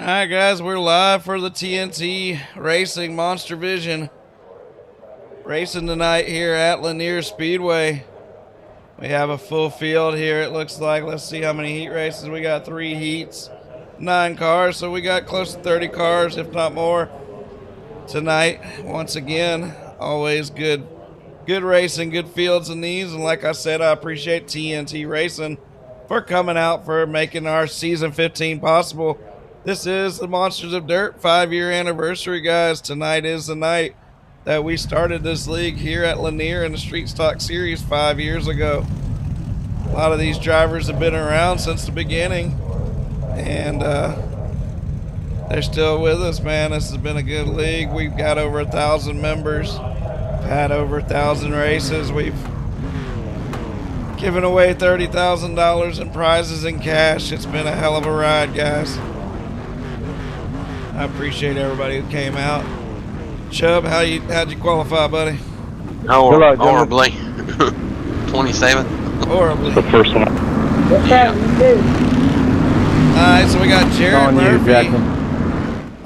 Alright guys, we're live for the TNT Racing MonsterVision racing tonight here at Lanier Speedway. We have a full field here, it looks like. Let's see how many heat races. We got 3 heats, 9 cars, so we got close to 30 cars, if not more, tonight. Once again, always good racing, good fields in these. And like I said, I appreciate TNT Racing for coming out, for making our season 15 possible. This is the Monsters of Dirt 5-year anniversary, guys. Tonight is the night that we started this league here at Lanier in the Street Stock Series 5 years ago. A lot of these drivers have been around since the beginning, and they're still with us, man. This has been a good league. We've got over 1,000 members, had over 1,000 races. We've given away $30,000 in prizes and cash. It's been a hell of a ride, guys. I appreciate everybody who came out. Chubb, how'd you qualify, buddy? Horribly. 27. Horribly. The first one. Alright, so we got Jared Murphy Jackson.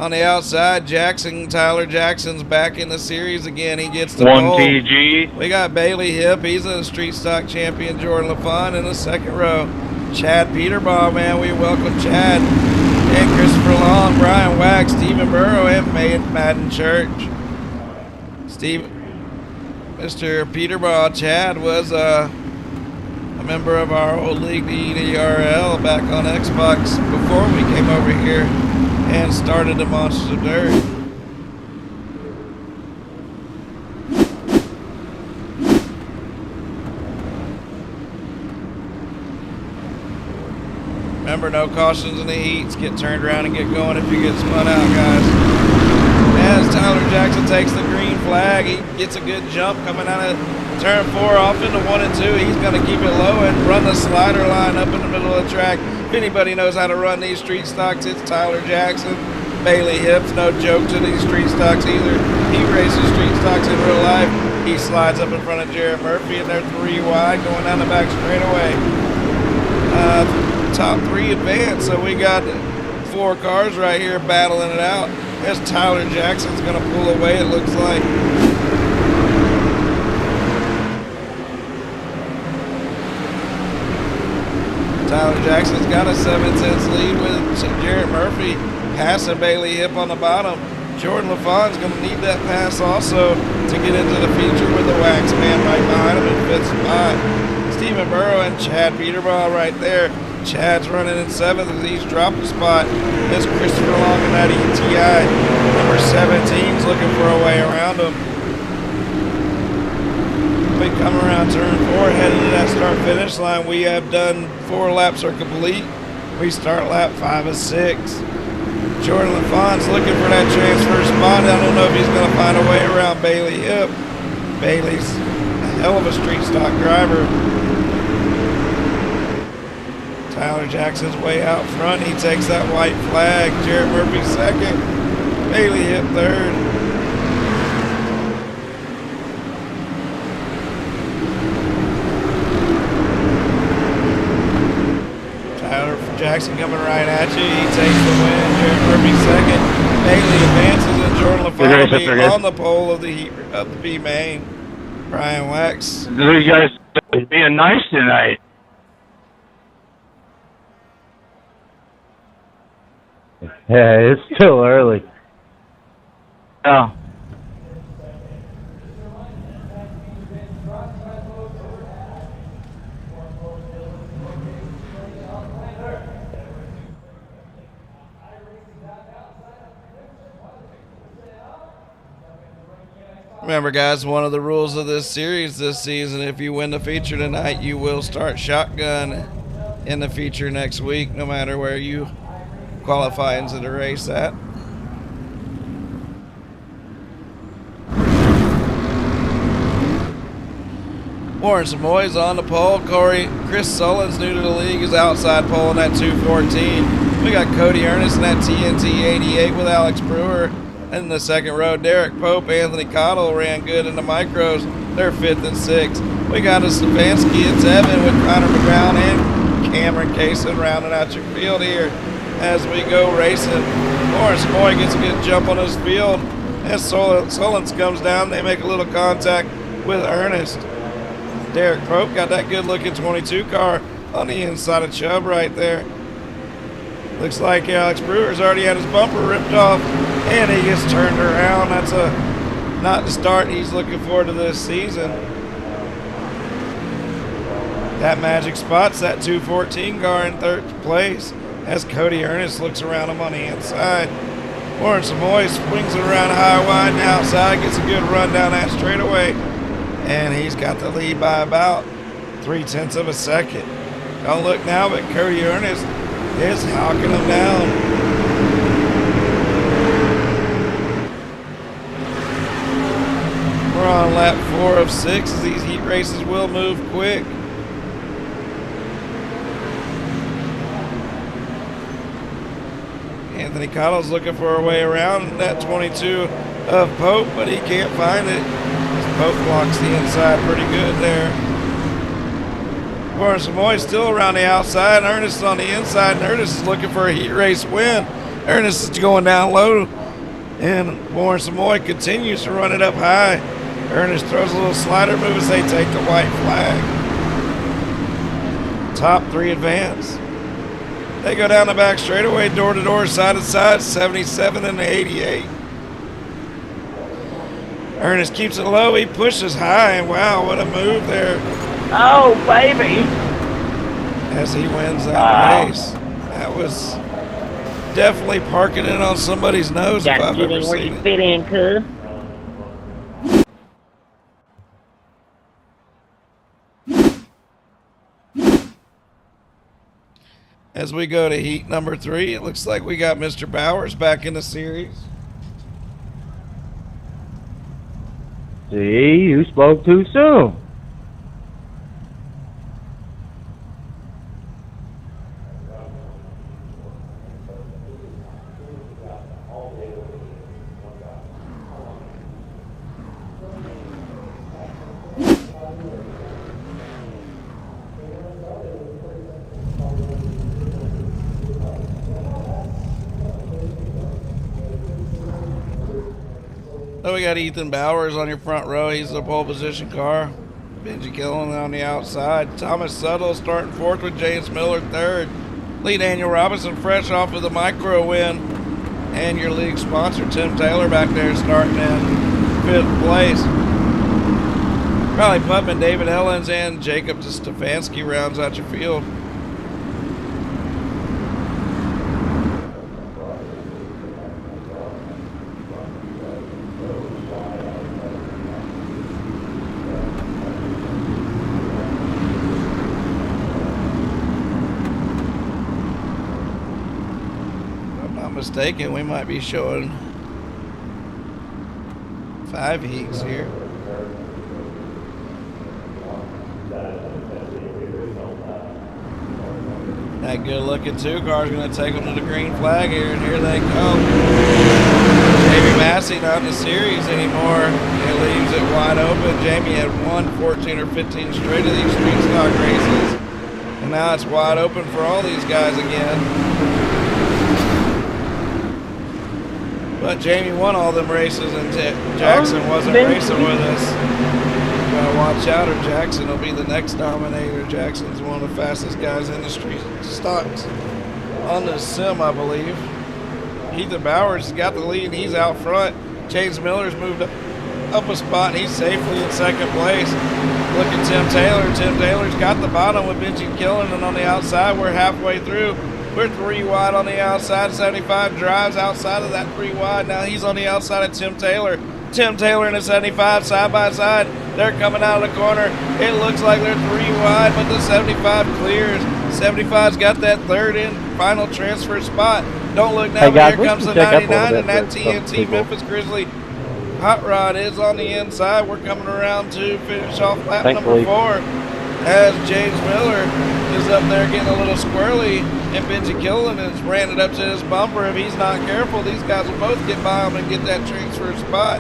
on the outside. Tyler Jackson's back in the series again. He gets the 1 pole. TG. We got Bailey Hipp. He's a street stock champion. Jordan LaFon in the second row. Chad Peterbaugh, man. We welcome Chad. And Christopher Long, Brian Wax, Stephen Burrow, and Madden Church. Mr. Peterbaugh, Chad, was a member of our old league, the EDRL, back on Xbox before we came over here and started the Monsters of Dirt. Remember, no cautions in the heats. Get turned around and get going if you get spun out, guys. As Tyler Jackson takes the green flag, he gets a good jump coming out of turn 4 off into 1 and 2. He's going to keep it low and run the slider line up in the middle of the track. If anybody knows how to run these street stocks, it's Tyler Jackson. Bailey Hipp's no joke to these street stocks either. He races street stocks in real life. He slides up in front of Jared Murphy, and they're 3 wide going down the back straightaway. Top 3 advance, so we got 4 cars right here battling it out. As Tyler Jackson's going to pull away, it looks like. Tyler Jackson's got a 7/10 lead with Jared Murphy passing Bailey Hipp on the bottom. Jordan LaFon's going to need that pass also to get into the feature with the Wax man right behind him in 5th spot. Stephen Burrow and Chad Peterbaugh right there. Chad's running in 7th as he's dropped a spot. There's Christopher Long in that ETI. Number 17's looking for a way around him. We come around turn 4, headed to that start-finish line. We have done 4 laps are complete. We start lap 5 of 6. Jordan LaFon's looking for that transfer spot. I don't know if he's going to find a way around Bailey Hipp. Bailey's a hell of a street stock driver. Tyler Jackson's way out front. He takes that white flag. Jared Murphy second. Bailey Hipp third. Tyler Jackson coming right at you. He takes the win. Jared Murphy second. Bailey advances, and Jordan LaFon will be on the pole of the B main. Brian Wax. You guys being nice tonight. Yeah, it's still early. Oh. Remember, guys, one of the rules of this series this season, if you win the feature tonight, you will start shotgun in the feature next week, no matter where you qualify into the race at. Warren Samoy's on the pole. Chris Sullins, new to the league, is outside pole in that 214. We got Cody Ernest in that TNT 88 with Alex Brewer. In the second row, Derek Pope, Anthony Cottle ran good in the micros. They're 5th and 6th. We got a Stefanski at 7 with Connor McGowan and Cameron Kaysen rounding out your field here. as we go racing. Lawrence Moy gets a good jump on his field. As Solens comes down, they make a little contact with Ernest. Derek Pope got that good-looking 22 car on the inside of Chubb right there. Looks like Alex Brewer's already had his bumper ripped off, and he gets turned around. That's not the start he's looking forward to this season. That magic spot's that 214 car in third place as Cody Ernest looks around him on the inside. Lawrence Moy swings it around high, wide, and outside, gets a good run down that straightaway, and he's got the lead by about 0.3 of a second. Don't look now, but Cody Ernest is hawking him down. We're on lap 4 of 6 as these heat races will move quick. Anthony Cottle's looking for a way around that 22 of Pope, but he can't find it. Pope blocks the inside pretty good there. Lawrence Moy still around the outside. Ernest is on the inside, and Ernest is looking for a heat race win. Ernest is going down low, and Lawrence Moy continues to run it up high. Ernest throws a little slider move as they take the white flag. Top 3 advance. They go down the back straightaway, door to door, side to side, 77 and 88. Ernest keeps it low, he pushes high, and wow, what a move there. Oh, baby. As he wins that race. That was definitely parking it on somebody's nose if I've ever seen it. Fit in, cuz. As we go to heat number 3, it looks like we got Mr. Bowers back in the series. See, you spoke too soon. So we got Ethan Bowers on your front row. He's the pole position car. Benji Killen on the outside. Thomas Suttle starting 4th with James Miller 3rd. Lee Daniel Robinson fresh off of the micro win. And your league sponsor Tim Taylor back there starting in 5th place. Riley Putman, David Hellens, and Jacob Stefanski rounds out your field. Mistaken, we might be showing 5 heats here. That good looking 2 car is going to take them to the green flag here, and here they come. Jamie Massey not in the series anymore. It leaves it wide open. Jamie had won 14 or 15 straight of these street stock races, and now it's wide open for all these guys again. But Jamie won all them races, and Jackson wasn't racing with us. Gotta watch out, or Jackson will be the next dominator. Jackson's one of the fastest guys in the street stocks on this sim, I believe. Ethan Bowers has got the lead, and he's out front. James Miller's moved up a spot, and he's safely in 2nd place. Look at Tim Taylor. Tim Taylor's got the bottom with Benji Killen, and on the outside, we're halfway through. We're 3 wide on the outside. 75 drives outside of that 3 wide. Now he's on the outside of Tim Taylor. Tim Taylor and the 75 side by side. They're coming out of the corner. It looks like they're 3 wide, but the 75 clears. 75's got that 3rd and final transfer spot. Don't look now, but here comes the 99, and that TNT Memphis Grizzly hot rod is on the inside. We're coming around to finish off lap number 4. As James Miller is up there getting a little squirrely, and Benji Killen has ran it up to his bumper. If he's not careful, these guys will both get by him and get that transfer spot.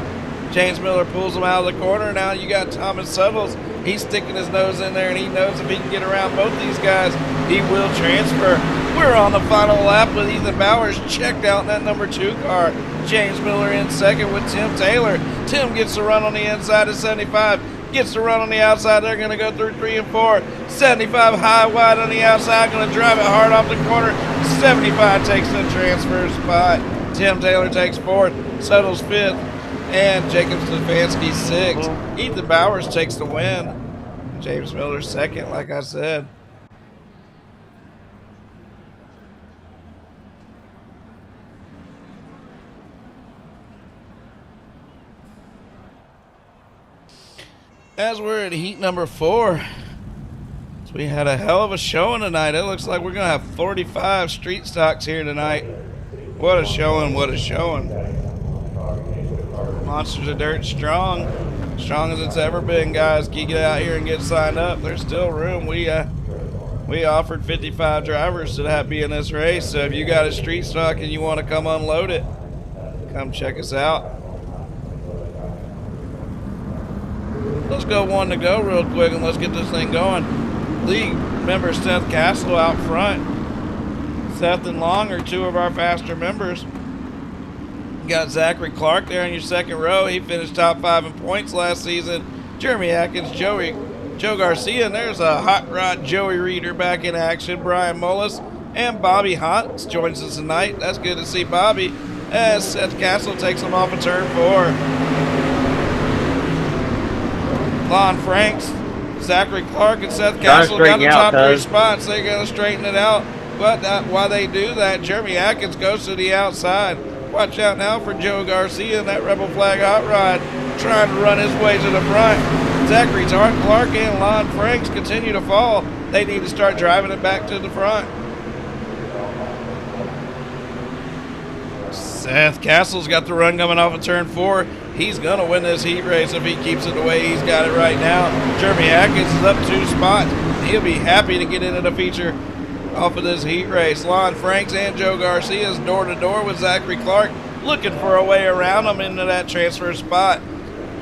James Miller pulls him out of the corner. Now you got Thomas Suttles He's sticking his nose in there, and he knows if he can get around both these guys, he will transfer. We're on the final lap with Ethan Bowers checked out in that number 2 car. James Miller in second with Tim Taylor. Tim gets to run on the inside of 75. Gets to run on the outside. They're going to go through 3 and 4. 75 high, wide on the outside. Going to drive it hard off the corner. 75 takes the transfer spot. Tim Taylor takes 4th. Settles 5th. And Jacob Stefanski 6th. Ethan Bowers takes the win. James Miller 2nd, like I said. As we're at heat number 4, so we had a hell of a showing tonight. It looks like we're going to have 45 street stocks here tonight. What a showing, what a showing. Monsters of Dirt strong as it's ever been, guys. Get out here and get signed up. There's still room. We offered 55 drivers to be in this race, so if you got a street stock and you want to come unload it, come check us out. Let's go 1 to go real quick and let's get this thing going. League member Seth Castle out front. Seth and Long are 2 of our faster members. You got Zachary Clark there in your 2nd row. He finished top 5 in points last season. Jeremy Atkins, Joe Garcia, and there's a hot rod Joey Reeder back in action. Brian Mullis and Bobby Hotz joins us tonight. That's good to see Bobby as Seth Castle takes him off of turn 4. Lon Franks, Zachary Clark, and Seth Castle got the top 3 spots. They're going to straighten it out. But while they do that, Jeremy Atkins goes to the outside. Watch out now for Joe Garcia and that Rebel Flag hot rod trying to run his way to the front. Zachary Clark and Lon Franks continue to fall. They need to start driving it back to the front. Seth Castle's got the run coming off of turn 4. He's going to win this heat race if he keeps it the way he's got it right now. Jeremy Atkins is up 2 spots. He'll be happy to get into the feature off of this heat race. Lon Franks and Joe Garcia is door to door with Zachary Clark, looking for a way around him into that transfer spot.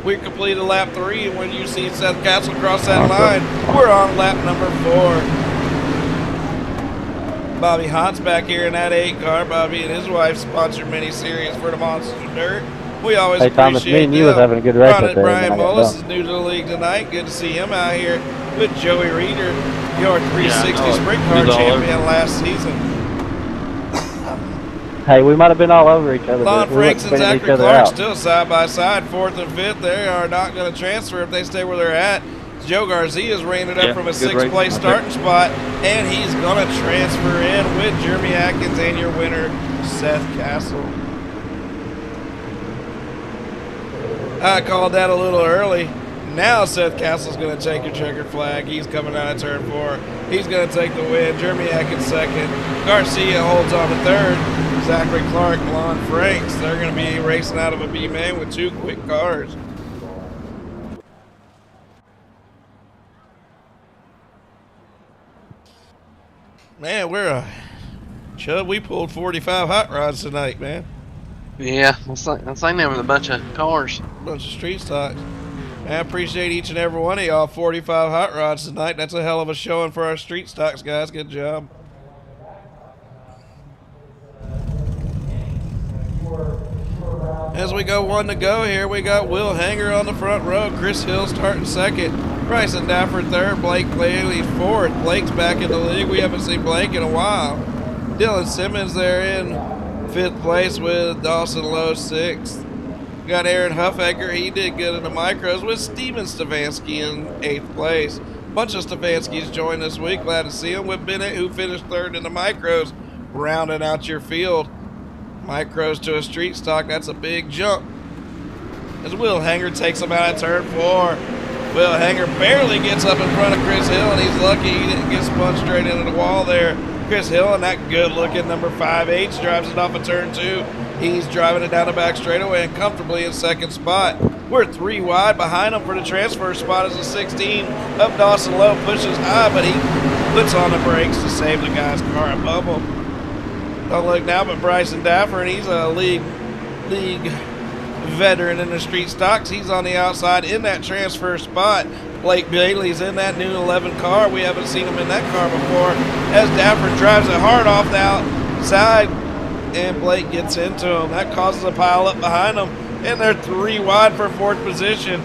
We completed lap 3, and when you see Seth Castle cross that line, we're on lap number 4. Bobby Hotz back here in that 8 car. Bobby and his wife sponsored mini-series for the Monsters of Dirt. We always Thomas, me and you was having a good race up there. Brian Mullis is new to the league tonight. Good to see him out here with Joey Reeder, your 360 sprint car champion last season. Hey, we might have been all over each other. Lon Franks and Zachary Clark still side by side, 4th and 5th. They are not going to transfer if they stay where they're at. Joe Garcia's ran it up from a 6th place starting spot, and he's going to transfer in with Jeremy Atkins and your winner, Seth Castle. I called that a little early. Now Seth Castle's going to take your checkered flag. He's coming out of turn 4. He's going to take the win. Jeremy Atkins 2nd. Garcia holds on to 3rd. Zachary Clark, Lon Franks. They're going to be racing out of a B-main with 2 quick cars. Man, we pulled 45 hot rods tonight, man. Yeah, that's like them with a bunch of cars. Bunch of street stocks. Man, I appreciate each and every one of y'all. 45 hot rods tonight. That's a hell of a showing for our street stocks, guys. Good job. As we go 1 to go here, we got Will Hanger on the front row. Chris Hill starting 2nd. Bryson Dafford 3rd. Blake Bailey 4th. Blake's back in the league. We haven't seen Blake in a while. Dylan Simmons there in 5th place with Dawson Lowe 6th. Got Aaron Huffaker. He did good in the micros with Steven Stefanski in 8th place. Bunch of Stefanskis joined this week. Glad to see him. With Bennett, who finished 3rd in the micros, rounding out your field. Micros to a street stock, that's a big jump. As Will Hanger takes him out of turn 4. Will Hanger barely gets up in front of Chris Hill, and he's lucky he didn't get spun straight into the wall there. Chris Hill and that good-looking number 5H drives it off of turn 2. He's driving it down the back straightaway and comfortably in 2nd spot. We're 3 wide behind him for the transfer spot as a 16 of Dawson Lowe pushes high, but he puts on the brakes to save the guy's car above him. Don't look now but Bryson Daffer, and he's a league veteran in the street stocks. He's on the outside in that transfer spot. Blake Bailey's in that new 11 car. We haven't seen him in that car before. As Daffer drives it hard off the outside, and Blake gets into him. That causes a pile up behind them, and they're 3 wide for 4th position.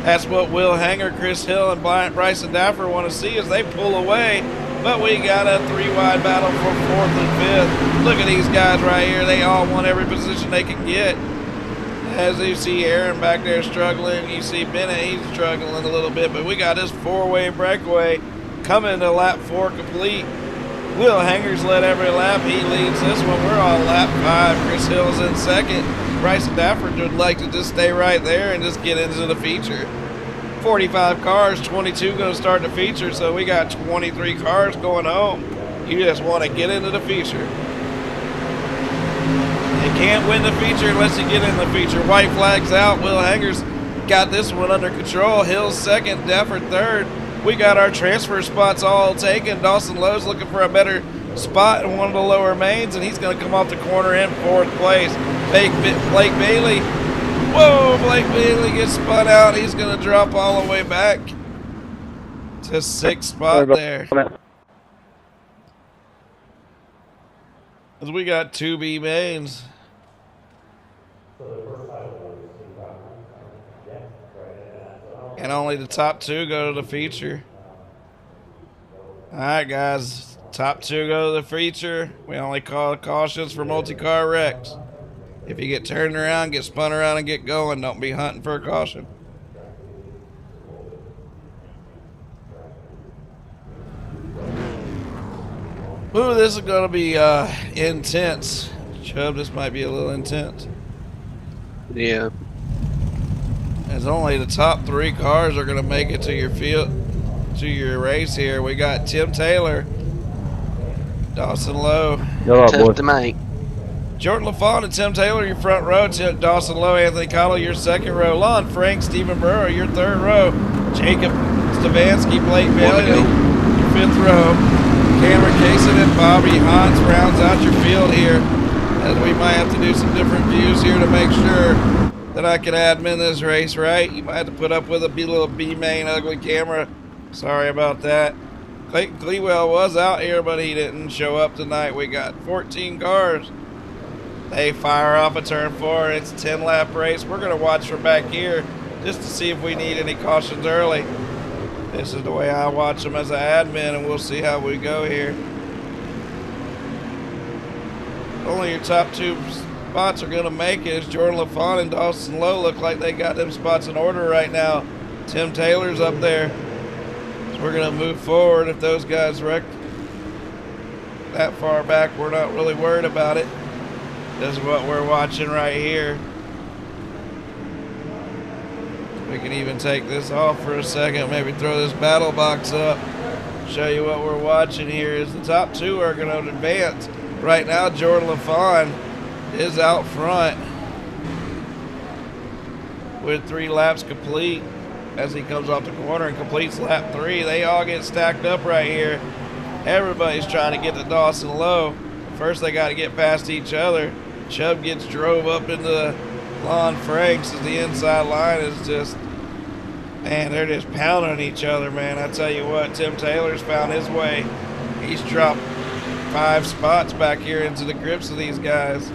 That's what Will Hanger, Chris Hill, and Bryson Daffer want to see as they pull away. But we got a 3-wide battle for 4th and 5th. Look at these guys right here. They all want every position they can get. As you see Aaron back there struggling, you see Bennett, he's struggling a little bit. But we got this 4-way breakaway coming to lap 4 complete. Will Hanger's led every lap. He leads this one. We're on lap 5. Chris Hill's in 2nd. Bryson Dafford would like to just stay right there and just get into the feature. 45 cars, 22 going to start the feature, so we got 23 cars going home. You just want to get into the feature. You can't win the feature unless you get in the feature. White flag's out. Will Hanger's got this one under control. Hill's 2nd, Dafford 3rd. We got our transfer spots all taken. Dawson Lowe's looking for a better spot in one of the lower mains, and he's going to come off the corner in 4th place. Blake Bailey. Whoa, Blake Bailey gets spun out. He's going to drop all the way back to 6th spot there. As we got 2 B mains. And only the top 2 go to the feature. All right, guys. Top 2 go to the feature. We only call cautions for multi-car wrecks. If you get turned around, get spun around, and get going, don't be hunting for a caution. Ooh, this is going to be intense. Chubb, this might be a little intense. Yeah. As only the top 3 cars are going to make it to your field, to your race here. We got Tim Taylor, Dawson Lowe. Tough to make. Jordan LaFawn and Tim Taylor, your front row. Dawson Lowe, Anthony Cottle, your 2nd row. Lon Frank, Stephen Burrow, your 3rd row. Jacob Stavansky, Blake Bailey, your 5th row. Cameron Kaysen and Bobby Hans rounds out your field here. As we might have to do some different views here to make sure that I can admin this race right. You might have to put up with a little B-main ugly camera. Sorry about that. Clayton Clewell was out here, but he didn't show up tonight. We got 14 cars. They fire off a turn 4. It's a 10-lap race. We're going to watch from back here just to see if we need any cautions early. This is the way I watch them as an admin, and we'll see how we go here. Only your top 2 spots are going to make it. As Jordan LaFawn and Dawson Lowe look like they got them spots in order right now. Tim Taylor's up there. So we're going to move forward. If those guys wreck that far back, we're not really worried about it. This is what we're watching right here. We can even take this off for a second, maybe throw this battle box up. Show you what we're watching here is the top 2 are going to advance. Right now, Jordan LaFawn is out front with 3 laps complete as he comes off the corner and completes lap 3. They all get stacked up right here. Everybody's trying to get to Dawson Lowe. First, they got to get past each other. Chubb gets drove up into Lon Franks as the inside line is just, man, they're just pounding each other, man. I tell you what, Tim Taylor's found his way. He's dropped 5 spots back here into the grips of these guys.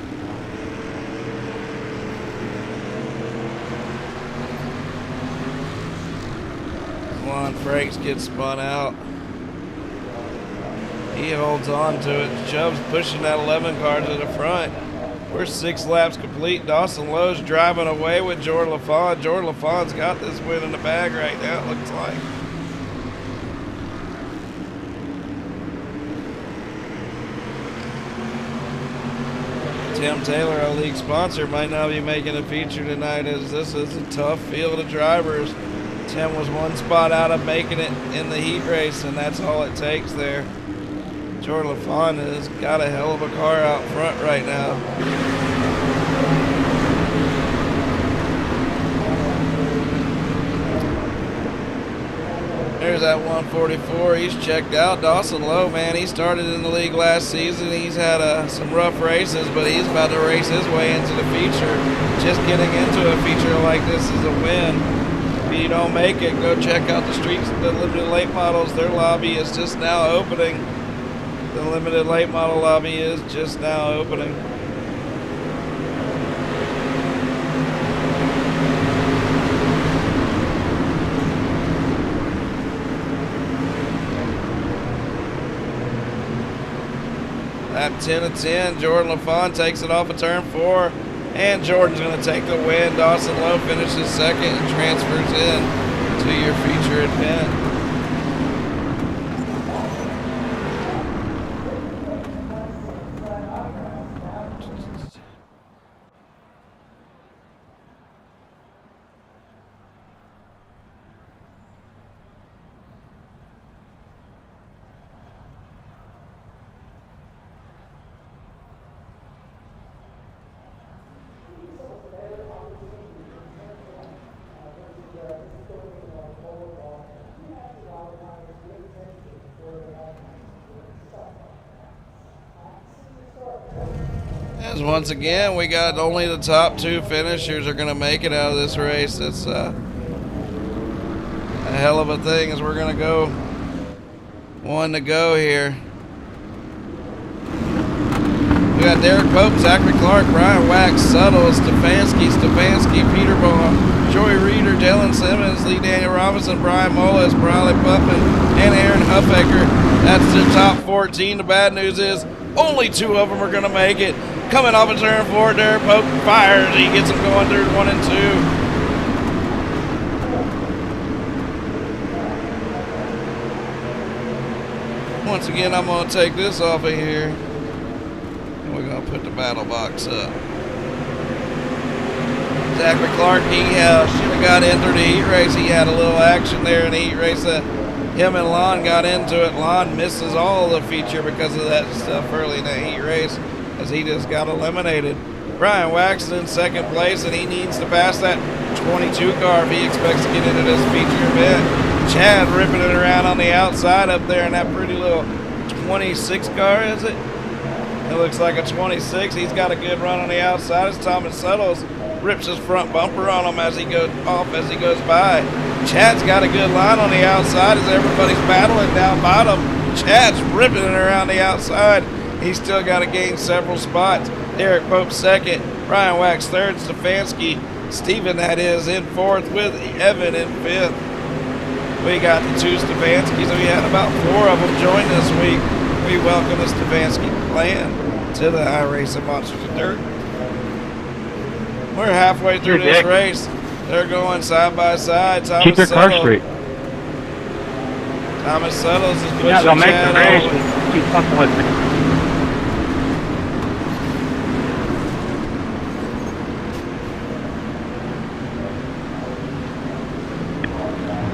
Lon Franks gets spun out. He holds on to it. Chubb's pushing that 11 car to the front. We're 6 laps complete. Dawson Lowe's driving away with Jordan LaFawn. Jordan LaFawn's got this win in the bag right now, it looks like. Tim Taylor, our league sponsor, might not be making a feature tonight as this is a tough field of drivers. Tim was 1 spot out of making it in the heat race, and that's all it takes there. Jordan LaFawn has got a hell of a car out front right now. There's cars at 144. He's checked out. Dawson Lowe, man, he started in the league last season. He's had some rough races, but he's about to race his way into the feature. Just getting into a feature like this is a win. If you don't make it, go check out the streets, the limited late models. Their lobby is just now opening. The limited late model lobby is just now opening. Lap 10 of 10, Jordan LaFon takes it off of turn 4, and Jordan's going to take the win. Dawson Lowe finishes second and transfers in to your feature event. As once again, we got only the top 2 finishers are going to make it out of this race. It's a hell of a thing as we're going to go 1 to go here. We got Derek Pope, Zachary Clark, Brian Wax, Suttle, Stefanski, Peterbaum, Joey Reeder, Dylan Simmons, Lee Daniel Robinson, Brian Molas, Briley Putman, and Aaron Huffaker. That's the top 14. The bad news is only 2 of them are going to make it. Coming off of turn 4, Derek Pope fires. He gets them going through 1 and 2. Once again, I'm going to take this off of here. And we're going to put the battle box up. Zachary Clark, he should have got in through the heat race. He had a little action there in the heat race. Him and Lon got into it. Lon misses all the feature because of that stuff early in the heat race, as he just got eliminated. Brian Wax in second place, and he needs to pass that 22 car if he expects to get into this feature event. Chad ripping it around on the outside up there in that pretty little 26 car, is it? It looks like a 26. He's got a good run on the outside as Thomas Suttles rips his front bumper on him as he goes by. Chad's got a good line on the outside as everybody's battling down bottom. Chad's ripping it around the outside. He's still got to gain several spots. Derek Pope second, Brian Wax third, Stefanski, Steven that is, in fourth with Evan in fifth. We got the 2 Stefanskis. We had about 4 of them join this week. We welcome the Stefanski clan to the iRacing Monsters of Dirt. We're halfway through this race. They're going side by side. Keep your car straight. Thomas Suttles is pushing Chad make the race. Keep fucking with me.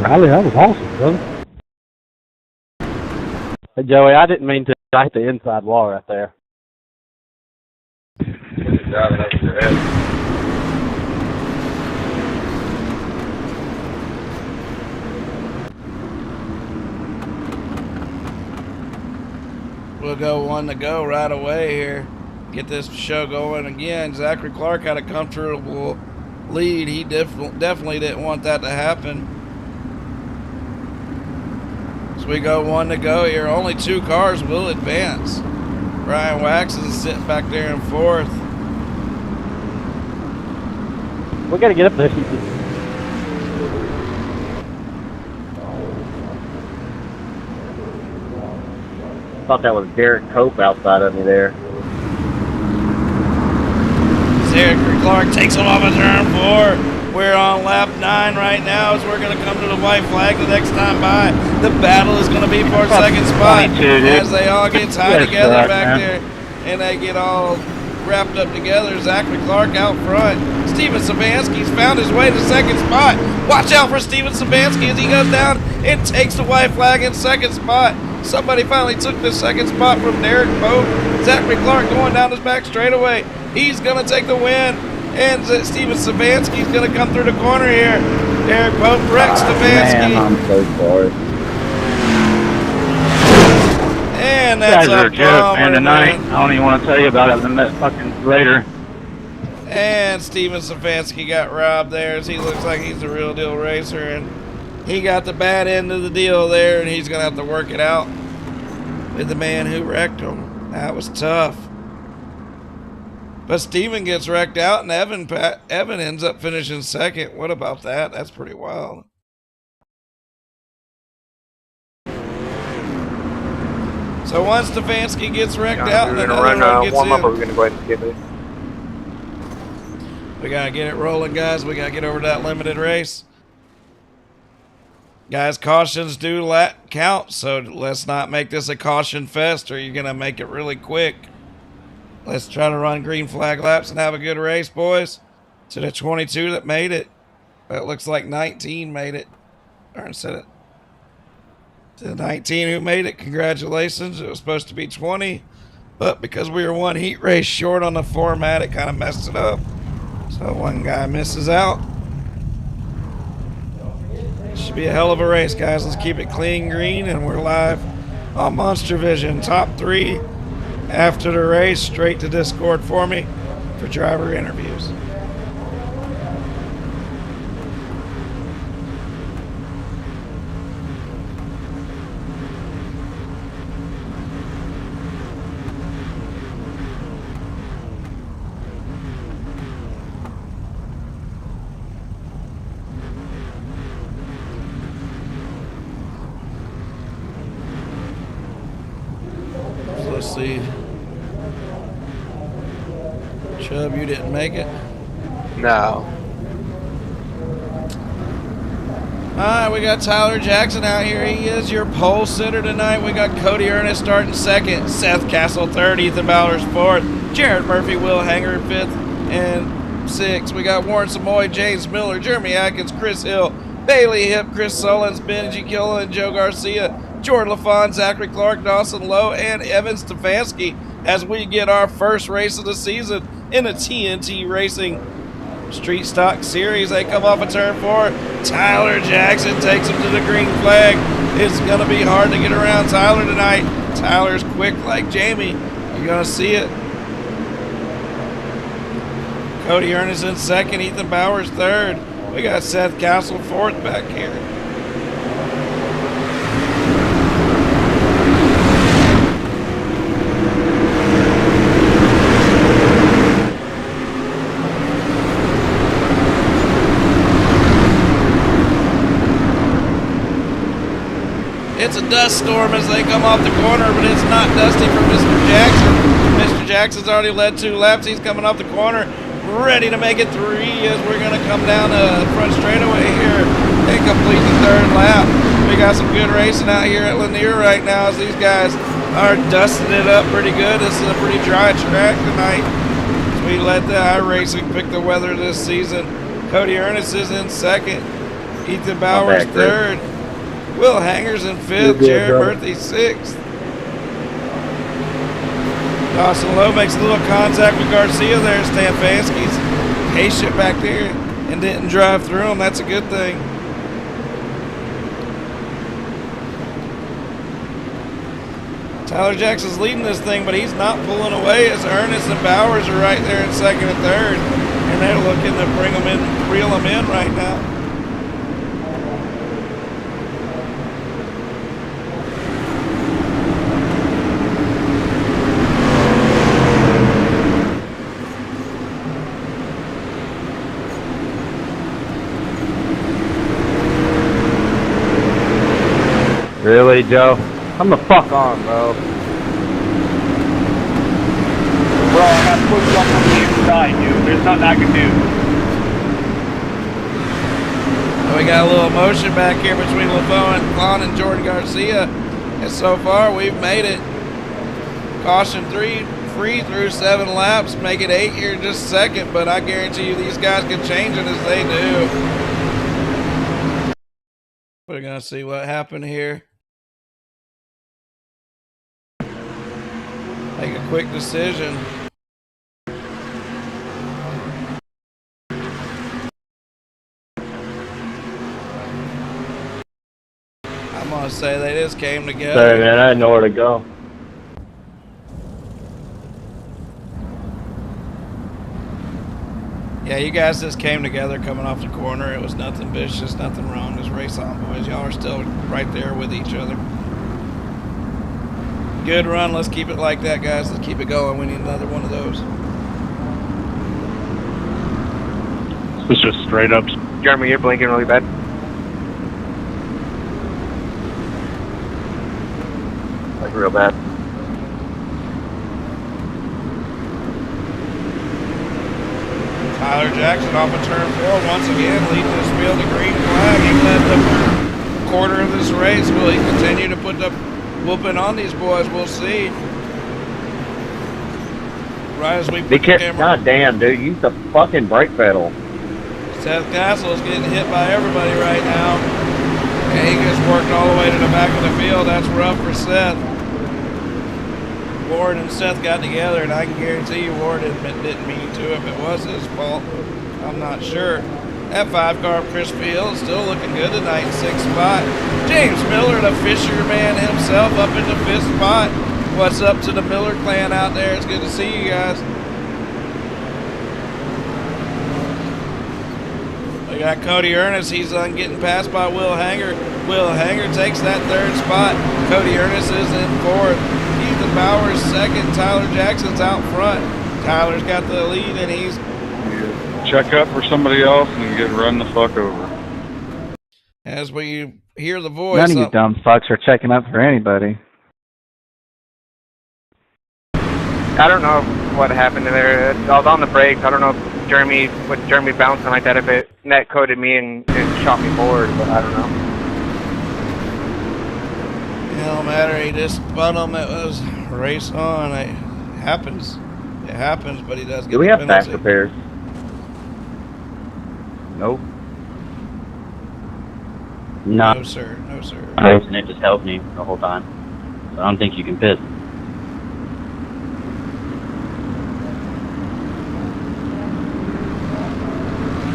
Riley, that was awesome, brother. Hey, Joey, I didn't mean to hit the inside wall right there. We'll go 1 to go right away here. Get this show going again. Zachary Clark had a comfortable lead. He definitely didn't want that to happen. So we go 1 to go here. Only 2 cars will advance. Brian Wax is sitting back there in 4th. We got to get up there. Thought that was Derek Cope outside of me there. Zachary Clark takes him off of turn 4. We're on lap 9 right now as we're going to come to the white flag the next time by. The battle is going to be for second spot as they all get tied together back there and they get all wrapped up together. Zachary Clark out front. Steven Sabansky's found his way to second spot. Watch out for Steven Sabansky as he goes down and takes the white flag in second spot. Somebody finally took the second spot from Derek Pope. Zachary Clark going down his back straightaway. He's going to take the win. And Steven Sabansky's going to come through the corner here. Derek Pope wrecks Stefanski. Man, I'm so sorry. And that's guys are a a joke, man, bomber, tonight. man. I don't even want to tell you about it fucking later. And Steven Stefanski got robbed there, as he looks like he's a real deal racer, and he got the bad end of the deal there, and he's gonna have to work it out with the man who wrecked him. That was tough. But Steven gets wrecked out, and Evan ends up finishing second. What about that? That's pretty wild. So once Stefanski gets wrecked out, and another one gets warm up, or in. we're gonna go ahead and skip it? We gotta get it rolling, guys. We gotta get over to that limited race. Guys, cautions do count, so let's not make this a caution fest, or you're gonna make it really quick. Let's try to run green flag laps and have a good race, boys. To the 22 that made it. It looks like 19 made it. Or instead of to the 19 who made it, congratulations. It was supposed to be 20, but because we were one heat race short on the format, it kind of messed it up. So one guy misses out. Should be a hell of a race, guys. Let's keep it clean green, and we're live on MonsterVision. Top 3 after the race, straight to Discord for me for driver interviews. Let's see. Chubb, you didn't make it. No. Alright, we got Tyler Jackson out here. He is your pole sitter tonight. We got Cody Ernest starting second, Seth Castle third, Ethan Bowers fourth, Jared Murphy, Will Hanger fifth and sixth. We got Warren Samoy, James Miller, Jeremy Atkins, Chris Hill, Bailey Hip, Chris Solins, Benji Killa, and Joe Garcia, Jordan LaFon, Zachary Clark, Dawson Lowe, and Evan Stefanski as we get our first race of the season in the TNT Racing Street Stock Series. They come off a turn 4. Tyler Jackson takes him to the green flag. It's going to be hard to get around Tyler tonight. Tyler's quick like Jamie. You're going to see it. Cody Ernest in second, Ethan Bowers third. We got Seth Castle fourth back here. It's a dust storm as they come off the corner, but it's not dusty for Mr. Jackson. Mr. Jackson's already led 2 laps. He's coming off the corner, ready to make it 3 as we're going to come down the front straightaway here and complete the 3rd lap. We got some good racing out here at Lanier right now as these guys are dusting it up pretty good. This is a pretty dry track tonight as we let the iRacing pick the weather this season. Cody Ernest is in second. Ethan Bowers third. Will Hangers in fifth. Jared Murphy sixth. Dawson Lowe makes a little contact with Garcia there. Stefanski's patient back there and didn't drive through him. That's a good thing. Tyler Jackson's leading this thing, but he's not pulling away as Ernest and Bowers are right there in second and third. And they're looking to bring them in, reel them in right now. Really, Joe? Come the fuck on, bro. Bro, I got pushed up on the inside, dude. There's nothing I can do. We got a little motion back here between LaFon and Jordan Garcia. And so far, we've made it. Caution free through 7 laps. Make it 8 here in just a second. But I guarantee you these guys can change it as they do. We're going to see what happened here. Make a quick decision. I'm going to say they just came together. Sorry, man. I had nowhere to go. Yeah, you guys just came together coming off the corner. It was nothing vicious, nothing wrong. Just race on, boys. Y'all are still right there with each other. Good run. Let's keep it like that, guys. Let's keep it going. We need another one of those. It's just straight up. Jeremy, you're blinking really bad. Like real bad. Tyler Jackson off of turn 4 once again, leading this field to green flag. He led the quarter of this race. Will he continue to put the whooping on these boys? We'll see. Right as we put the camera. God damn, dude, use the fucking brake pedal. Seth Castle is getting hit by everybody right now. And he just worked all the way to the back of the field. That's rough for Seth. Ward and Seth got together, and I can guarantee you Ward didn't mean to. If it was his fault, I'm not sure. That 5-car Chris Field still looking good tonight in 6th spot. James Miller, the fisherman himself, up in the 5th spot. What's up to the Miller clan out there? It's good to see you guys. We got Cody Ernest. He's getting passed by Will Hanger. Will Hanger takes that 3rd spot. Cody Ernest is in 4th. Ethan Bowers 2nd. Tyler Jackson's out front. Tyler's got the lead, and he's Check up for somebody else and get run the fuck over. as we hear the voice. None of you dumb fucks are checking up for anybody. I don't know what happened there. I was on the brakes. I don't know if Jeremy bouncing like that, if it net coded me and shot me forward, but I don't know. It don't matter. He just spun him. It was race on. It happens. It happens, but he does get Do we the have penalty. fast repairs? Nope. No, sir. No, sir. And it just helped me the whole time. So I don't think you can pit.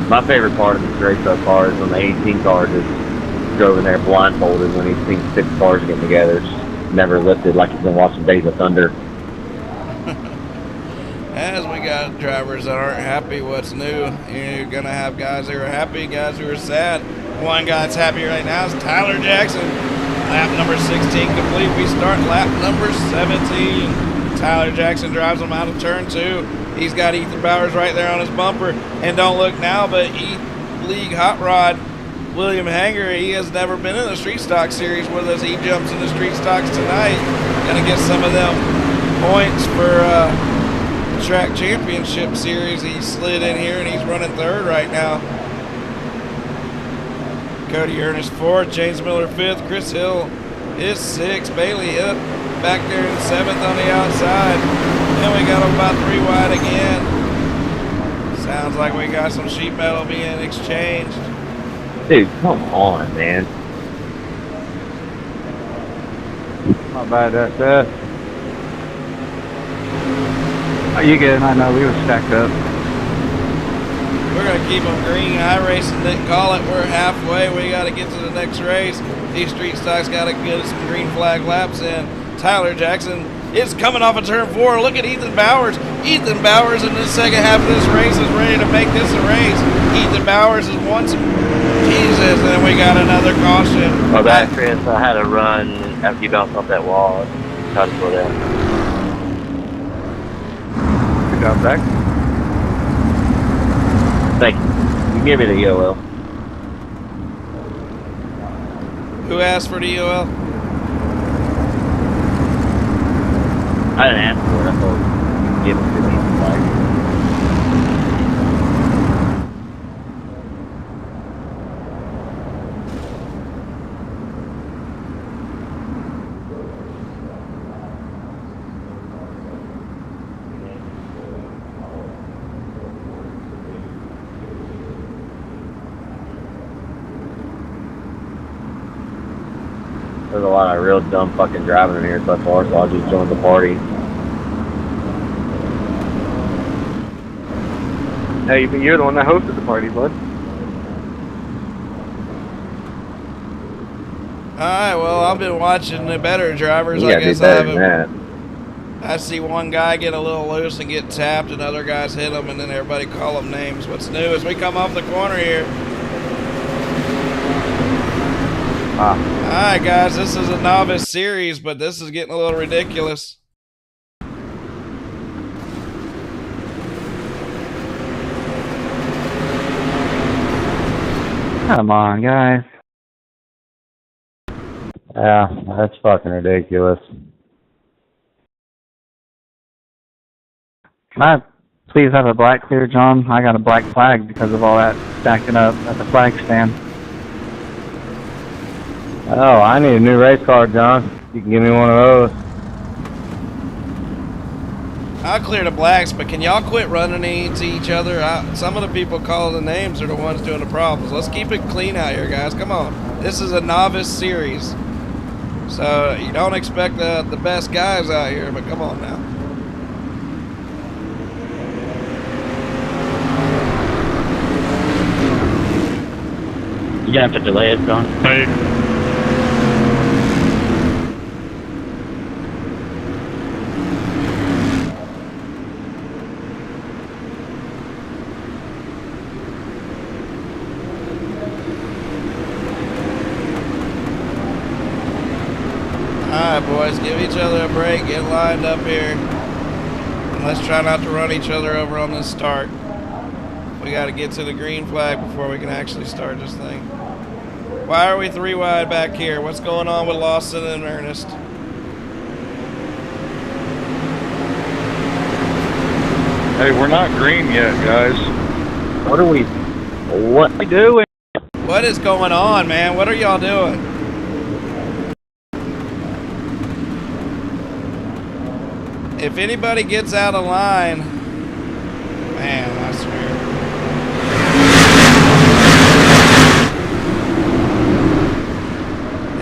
My favorite part of this race so far is when the 18 car just drove in there blindfolded when he's seen 6 cars getting together. Just never lifted like he's been watching Days of Thunder. As we got drivers that aren't happy, what's new? You're going to have guys who are happy, guys who are sad. One guy that's happy right now is Tyler Jackson. Lap number 16 complete. We start lap number 17. Tyler Jackson drives him out of turn 2. He's got Ethan Bowers right there on his bumper. And don't look now, but League Hot Rod William Hanger, he has never been in the Street Stock Series with us. He jumps in the Street Stocks tonight. Gonna get some of them points for Track Championship Series. He slid in here and he's running 3rd right now. Cody Ernest 4th, James Miller 5th, Chris Hill is 6th, Bailey Hipp back there in 7th on the outside. Then we got him about 3 wide again. Sounds like we got some sheet metal being exchanged. Dude, come on, man. Not bad, that. Oh, you good? I know, we were stacked up. We're going to keep them green. iRacing didn't call it. We're halfway. We got to get to the next race. These Street Stocks got to get some green flag laps in. Tyler Jackson is coming off of turn 4. Look at Ethan Bowers. Ethan Bowers in the second half of this race is ready to make this a race. Ethan Bowers has won some. Jesus, and then we got another caution. Oh, that Chris, I had a run after you bounced off that wall. Tried to slow down. Good job, Zach. Thank you. You give me the EOL. Who asked for the EOL? I didn't ask for it. I thought you'd give it to me. Like, there's a lot of real dumb fucking driving in here so far, so I'll just join the party. Hey, you're the one that hosted the party, bud. All right, well, I've been watching the better drivers. You I gotta do guess I better than haven't. that. I see one guy get a little loose and get tapped, and other guys hit him, and then everybody call them names. What's new as we come off the corner here. Alright guys, this is a novice series, but this is getting a little ridiculous. Come on, guys. Yeah, that's fucking ridiculous. Can I please have a black clear, John? I got a black flag because of all that stacking up at the flag stand. Oh, I need a new race car, John. You can give me one of those. I'll clear the blacks, but can y'all quit running into each other? Some of the people calling the names are the ones doing the problems. Let's keep it clean out here, guys. Come on. This is a novice series. So you don't expect the best guys out here, but come on now. You're gonna have to delay it, John. Alright, boys, give each other a break, get lined up here. And let's try not to run each other over on this start. We got to get to the green flag before we can actually start this thing. Why are we 3 wide back here? What's going on with Lawson and Ernest? Hey, we're not green yet, guys. What are we doing? What is going on, man? What are y'all doing? If anybody gets out of line, man, I swear.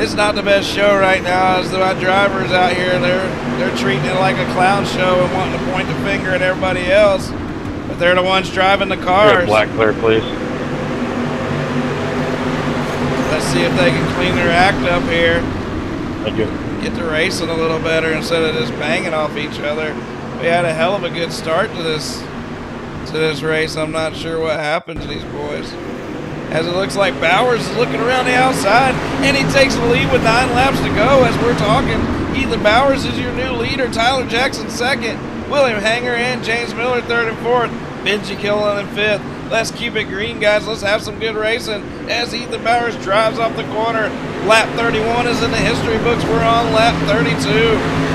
It's not the best show right now. As my drivers out here, they're treating it like a clown show and wanting to point the finger at everybody else, but they're the ones driving the cars. Black clear, please. Let's see if they can clean their act up here. Thank you. Get to racing a little better instead of just banging off each other. We had a hell of a good start to this race. I'm not sure what happened to these boys. As it looks like Bowers is looking around the outside, and he takes the lead with 9 laps to go as we're talking. Ethan Bowers is your new leader. Tyler Jackson second. William Hanger and James Miller third and fourth. Benji Killen in fifth. Let's keep it green, guys. Let's have some good racing as Ethan Bowers drives off the corner. Lap 31 is in the history books. We're on lap 32.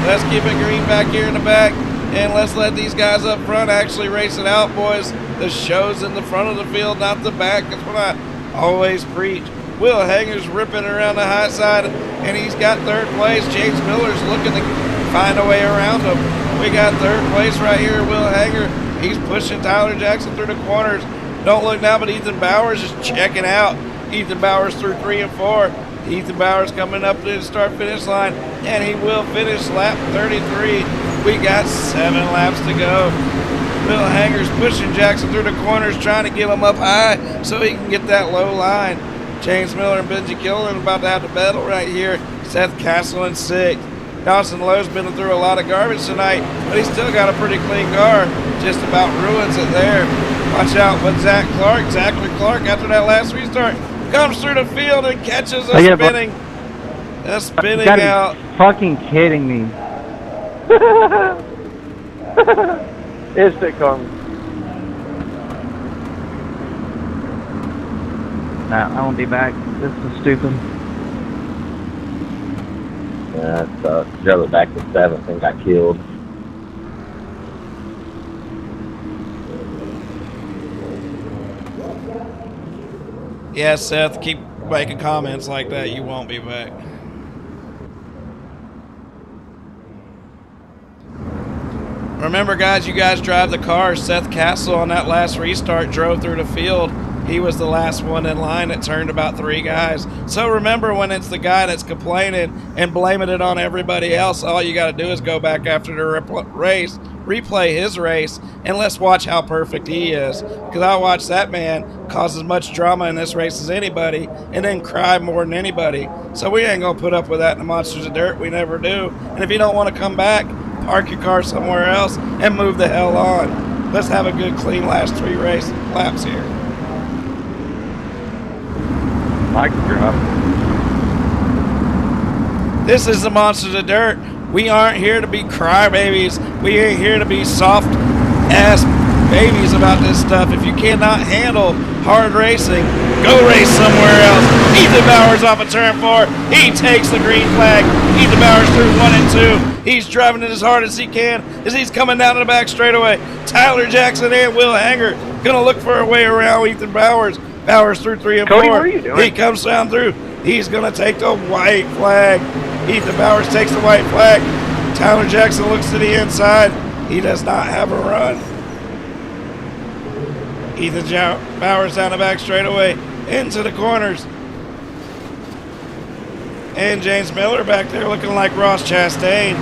Let's keep it green back here in the back. And let's let these guys up front actually race it out, boys. The show's in the front of the field, not the back. That's what I always preach. Will Hanger's ripping around the high side, and he's got third place. James Miller's looking to find a way around him. We got third place right here. Will Hanger, he's pushing Tyler Jackson through the corners. Don't look now, but Ethan Bowers is checking out. Ethan Bowers through 3 and 4. Ethan Bowers coming up to the start-finish line, and he will finish lap 33. We got 7 laps to go. Will Hanger's pushing Jackson through the corners, trying to get him up high so he can get that low line. James Miller and Benji Killen about to have to battle right here. Seth Castle in 6th. Dawson Lowe's been through a lot of garbage tonight, but he's still got a pretty clean car. Just about ruins it there. Watch out with Zach Clark. Zachary Clark, after that last restart, comes through the field and catches a spinning. A spinning out. Fucking kidding me. It's the coming. Nah, I won't be back. This is stupid. Yeah, that sucks. Drove it back to 7th and got killed. Yeah, Seth, keep making comments like that. You won't be back. Remember, guys, you guys drive the car. Seth Castle on that last restart drove through the field. He was the last one in line. It turned about 3 guys. So remember, when it's the guy that's complaining and blaming it on everybody else, all you got to do is go back after the race, replay his race, and let's watch how perfect he is. Because I watched that man cause as much drama in this race as anybody and then cry more than anybody. So we ain't going to put up with that in the Monsters of Dirt. We never do. And if you don't want to come back, park your car somewhere else, and move the hell on. Let's have a good, clean last 3 race laps here. Mike drop. This is the Monsters of Dirt. We aren't here to be crybabies. We ain't here to be soft-ass babies about this stuff. If you cannot handle hard racing, go race somewhere else. Ethan Bowers off of turn 4. He takes the green flag. Ethan Bowers through 1 and 2. He's driving it as hard as he can as he's coming down to the back straightaway. Tyler Jackson and Will Hanger gonna look for a way around Ethan Bowers. Bowers through 3 and 4. Cody, what are you doing? He comes down through. He's gonna take the white flag. Ethan Bowers takes the white flag. Tyler Jackson looks to the inside. He does not have a run. Ethan Bowers down the back straightaway into the corners. And James Miller back there looking like Ross Chastain.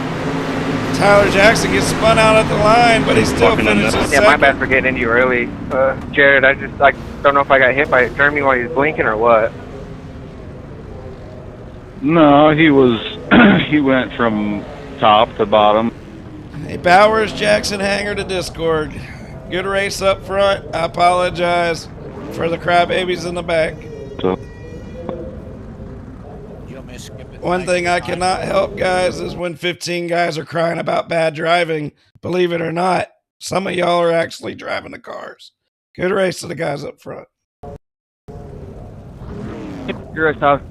Tyler Jackson gets spun out at the line, but he still finishes Yeah, second. my bad for getting into you early, Jared. I don't know if I got hit by Jeremy while he was blinking or what. No, he went from top to bottom. Hey, Bowers, Jackson, Hanger to Discord. Good race up front. I apologize for the crybabies in the back. So One thing I cannot help, guys, is when 15 guys are crying about bad driving. Believe it or not, some of y'all are actually driving the cars. Good race to the guys up front. You're right, Tyler.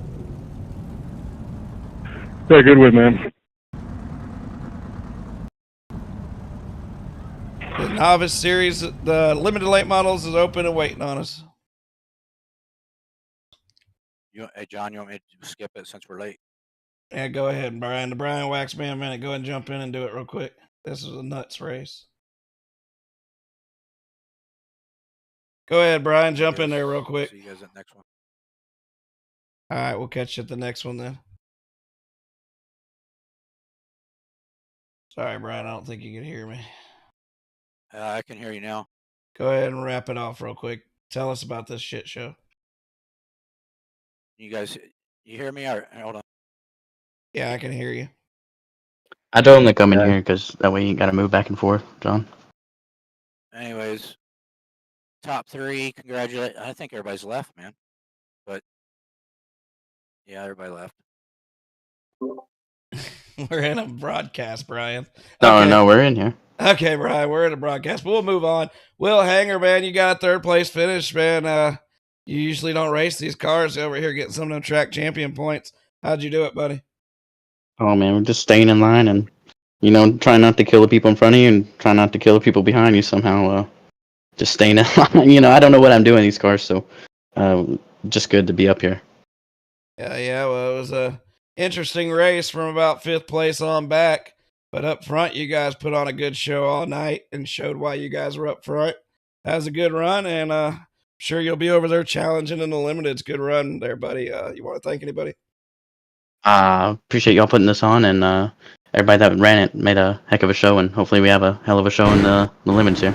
yeah, good win, man. The novice series, the limited late models is open and waiting on us. Hey, John, you want me to skip it since we're late? Yeah, go ahead, Brian. The Brian Wax me a minute. Go ahead and jump in and do it real quick. This is a nuts race. Go ahead, Brian. Jump in there real quick. See you guys at the next one. All right, we'll catch you at the next one then. Sorry, Brian. I don't think you can hear me. I can hear you now. Go ahead and wrap it off real quick. Tell us about this shit show. You guys, you hear me? Or, hold on. Yeah, I can hear you. I told him to come in here because that way you got to move back and forth, John. Anyways, top 3. Congratulate. I think everybody's left, man. But yeah, everybody left. We're in a broadcast, Brian. No, we're in here. Okay, Brian, we're in a broadcast. We'll move on. Will Hanger, man, you got a 3rd place finish, man. You usually don't race these cars over here getting some of them track champion points. How'd you do it, buddy? Oh, man, we're just staying in line and, trying not to kill the people in front of you and trying not to kill the people behind you somehow. Just staying in line. I don't know what I'm doing in these cars, so just good to be up here. Yeah, well, it was a interesting race from about 5th place on back. But up front, you guys put on a good show all night and showed why you guys were up front. That was a good run, and sure you'll be over there challenging in the limiteds. Good run there, buddy. You want to thank anybody? Appreciate y'all putting this on, and everybody that ran it made a heck of a show, and hopefully we have a hell of a show in the limits here.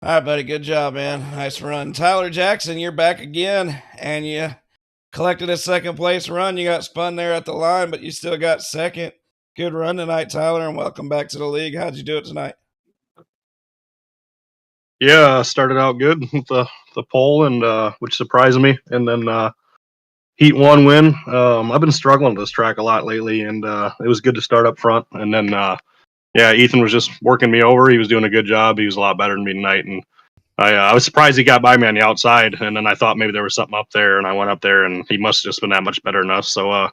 All right, buddy. Good job, man. Nice run. Tyler Jackson, you're back again, and you collected a 2nd place run. You got spun there at the line, but you still got 2nd. Good run tonight, Tyler, and welcome back to the league. How'd you do it tonight? Yeah, started out good with the pole, and which surprised me, and then Heat 1 win. I've been struggling with this track a lot lately, and it was good to start up front. And then, Ethan was just working me over. He was doing a good job. He was a lot better than me tonight, and I was surprised he got by me on the outside. And then I thought maybe there was something up there, and I went up there, and he must have just been that much better than us. So,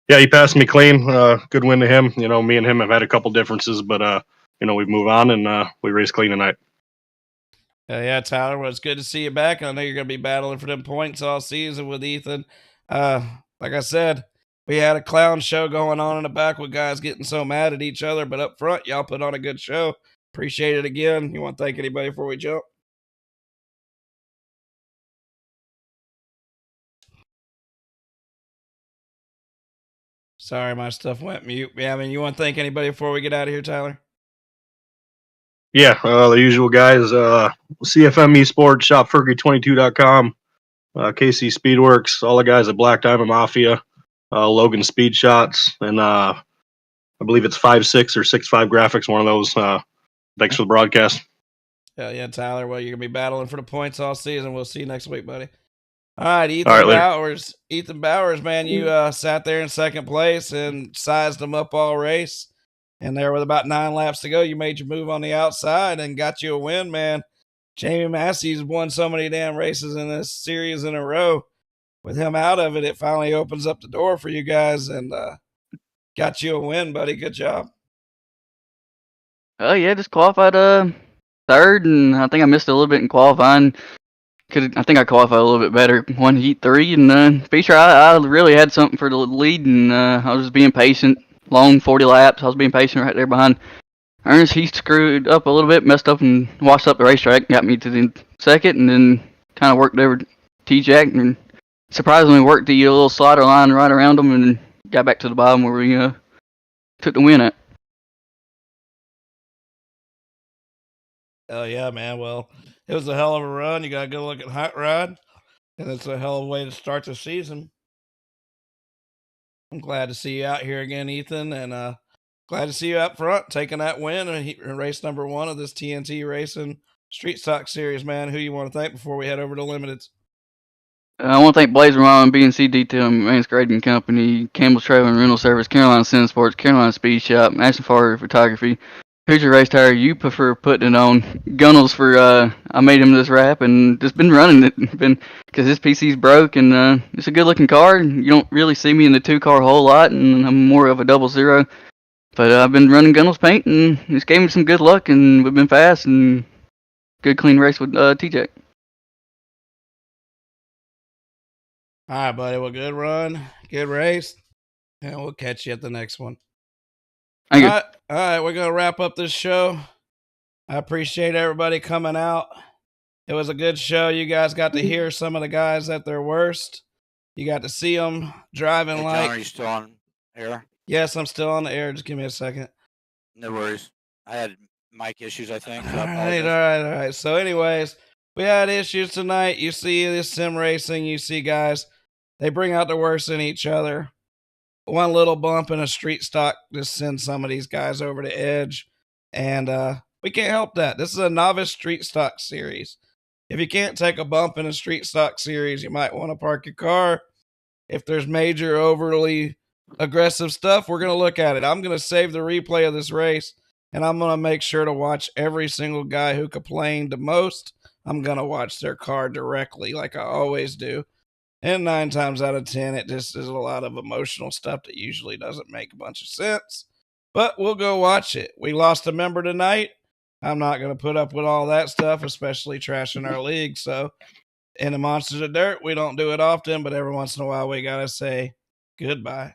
he passed me clean. Good win to him. Me and him have had a couple differences, but we move on, and we race clean tonight. Yeah, Tyler, well, it's good to see you back. I know you're going to be battling for them points all season with Ethan. Like I said, we had a clown show going on in the back with guys getting so mad at each other, but up front, y'all put on a good show. Appreciate it again. You want to thank anybody before we jump? Sorry, my stuff went mute. Yeah, you want to thank anybody before we get out of here, Tyler? Yeah, the usual guys, CFM Esports, ShopFergie22.com, KC Speedworks, all the guys at Black Diamond Mafia, Logan Speed Shots, and I believe it's 5.6 or 6.5 graphics. One of those. Thanks for the broadcast. Yeah, Tyler. Well, you're gonna be battling for the points all season. We'll see you next week, buddy. All right, All right, later. Bowers. Ethan Bowers, man, you sat there in second place and sized them up all race. And there with about 9 laps to go, you made your move on the outside and got you a win, man. Jamie Massey's won so many damn races in this series in a row. With him out of it, it finally opens up the door for you guys and got you a win, buddy. Good job. Oh yeah, just qualified third, and I think I missed a little bit in qualifying. I think I qualified a little bit better. Won heat 3, and feature I really had something for the lead, and I was just being patient. Long 40 laps, I was being patient right there behind Ernest. He screwed up a little bit, messed up, and washed up the racetrack. Got me to the second, and then kind of worked over T-Jack, and surprisingly worked the little slider line right around him, and got back to the bottom where we took the win at. Oh yeah, man. Well, it was a hell of a run. You got a good looking hot rod, and it's a hell of a way to start the season. I'm glad to see you out here again, Ethan, and glad to see you up front taking that win in race number 1 of this TNT Racing Street Stock Series, man. Who you want to thank before we head over to Limiteds? I want to thank Blaze Ron, BNC Detail, Man's Grading Company, Campbell's Travel and Rental Service, Carolina Sin Sports, Carolina Speed Shop, National Fire Photography, Here's Your Race Tire. You prefer putting it on. Gunnels for I made him this wrap and just been running it. Because his PC's broke and it's a good looking car. You don't really see me in the 2-car a whole lot, and I'm more of a 00. But I've been running Gunnels paint and it's gave me some good luck, and we've been fast and good clean race with TJ. All right, buddy. Well, good run, good race, and we'll catch you at the next one. Thank you. All right, we're going to wrap up this show. I appreciate everybody coming out. It was a good show. You guys got to hear some of the guys at their worst. You got to see them driving Hey, like... John, are you still on air? Yes, I'm still on the air. Just give me a second. No worries. I had mic issues, I think. So All right. So anyways, we had issues tonight. You see this sim racing. You see guys, they bring out the worst in each other. One little bump in a street stock just sends some of these guys over the edge. And we can't help that. This is a novice street stock series. If you can't take a bump in a street stock series, you might want to park your car. If there's major overly aggressive stuff, we're going to look at it. I'm going to save the replay of this race, and I'm going to make sure to watch every single guy who complained the most. I'm going to watch their car directly like I always do. And 9 times out of 10, it just is a lot of emotional stuff that usually doesn't make a bunch of sense. But we'll go watch it. We lost a member tonight. I'm not going to put up with all that stuff, especially trashing our league. So in the Monsters of Dirt, we don't do it often, but every once in a while we got to say goodbye.